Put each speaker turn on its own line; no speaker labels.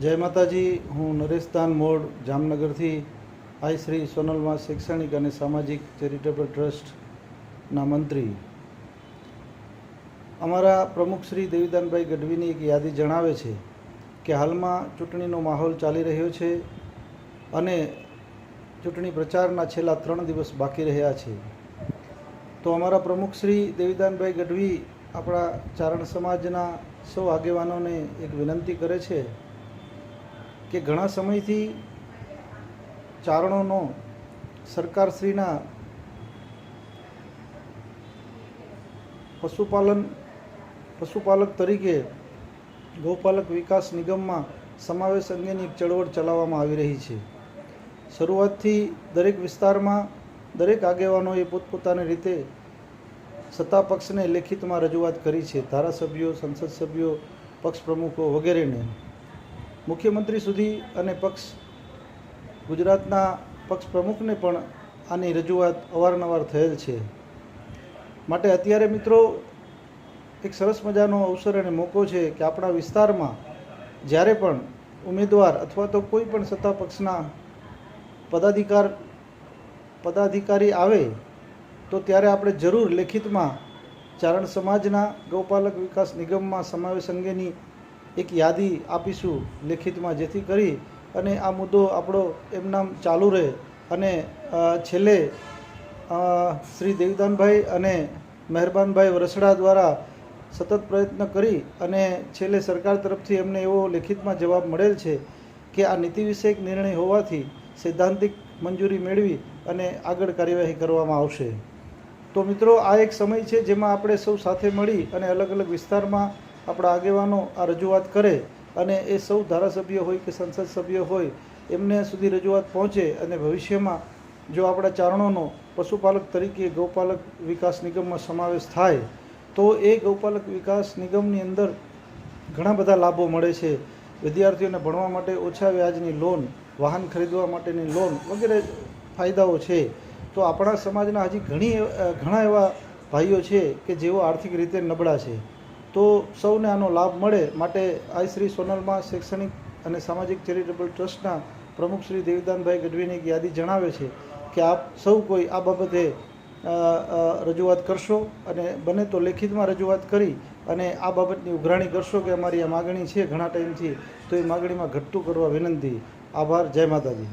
જય માતાજી। હું નરેશદાન મોડ જામનગરથી આઈ શ્રી સોનલમાં શૈક્ષણિક અને સામાજિક ચેરિટેબલ ટ્રસ્ટના મંત્રી અમારા પ્રમુખ શ્રી દેવીદાનભાઈ ગઢવીની એક યાદી જણાવે છે કે હાલમાં ચૂંટણીનો માહોલ ચાલી રહ્યો છે અને ચૂંટણી પ્રચારના છેલ્લા 3 દિવસ બાકી રહ્યા છે। તો અમારા પ્રમુખ શ્રી દેવીદાનભાઈ ગઢવી આપણા ચારણ સમાજના સૌ આગેવાનોને એક વિનંતી કરે છે કે ઘણા સમયથી ચારણોનો સરકારશ્રીના પશુપાલક તરીકે ગૌપાલક વિકાસ નિગમમાં સમાવેશ અંગેની એક ચળવળ ચલાવવામાં આવી રહી છે। શરૂઆતથી દરેક વિસ્તારમાં દરેક આગેવાનોએ પોતપોતાની રીતે સત્તા પક્ષને લેખિતમાં રજૂઆત કરી છે, ધારાસભ્યો, સંસદ સભ્યો, પક્ષ પ્રમુખો વગેરેને મુખ્યમંત્રી સુધી અને ગુજરાતના પક્ષ પ્રમુખને પણ આની રજૂઆત અવારનવાર થયેલ છે। માટે અત્યારે મિત્રો એક સરસ મજાનો અવસર અને મોકો છે કે આપણા વિસ્તારમાં જ્યારે પણ ઉમેદવાર અથવા તો કોઈ પણ સત્તા પક્ષના પદાધિકારી આવે તો ત્યારે આપણે જરૂર લેખિતમાં ચારણ સમાજના ગૌપાલક વિકાસ નિગમમાં સમાવેશ અંગેની એક યાદી આપીશું લેખિતમાં, જેથી કરી અને આ મુદ્દો આપણો એમનામ ચાલુ રહે અને છેલ્લે શ્રી દેવીદાનભાઈ અને મહેરબાનભાઈ વરસડા દ્વારા સતત પ્રયત્ન કરી અને છેલ્લે સરકાર તરફથી એમને એવો લેખિતમાં જવાબ મળેલ છે કે આ નીતિ વિષયક નિર્ણય હોવાથી સૈદ્ધાંતિક મંજૂરી મેળવી અને આગળ કાર્યવાહી કરવામાં આવશે। તો મિત્રો આ એક સમય છે જેમાં આપણે સૌ સાથે મળી અને અલગ અલગ વિસ્તારમાં આપણા આગેવાનો આ રજૂઆત કરે અને એ સૌ ધારાસભ્ય હોય કે સંસદ સભ્ય હોય એમને સુધી રજૂઆત પહોંચે અને ભવિષ્યમાં જો આપણા ચારણોનો પશુપાલક તરીકે ગૌપાલક વિકાસ નિગમમાં સમાવેશ થાય તો એ ગૌપાલક વિકાસ નિગમની અંદર ઘણા બધા લાભો મળે છે। વિદ્યાર્થીઓને ભણવા માટે ઓછા વ્યાજની લોન, વાહન ખરીદવા માટેની લોન વગેરે ફાયદાઓ છે। તો આપણા સમાજના હજી ઘણા એવા ભાઈઓ છે કે જેઓ આર્થિક રીતે નબળા છે, તો સૌને આનો લાભ મળે માટે આઈ શ્રી સોનલમાં શૈક્ષણિક અને સામાજિક ચેરિટેબલ ટ્રસ્ટના પ્રમુખ શ્રી દેવીદાનભાઈ ગઢવીની એક યાદી જણાવે છે કે આપ સૌ કોઈ આ બાબતે રજૂઆત કરશો અને બને તો લેખિતમાં રજૂઆત કરી અને આ બાબતની ઉઘરાણી કરશો કે અમારી આ માગણી છે ઘણા ટાઈમથી, તો એ માગણીમાં ઘટતું કરવા વિનંતી। આભાર। જય માતાજી।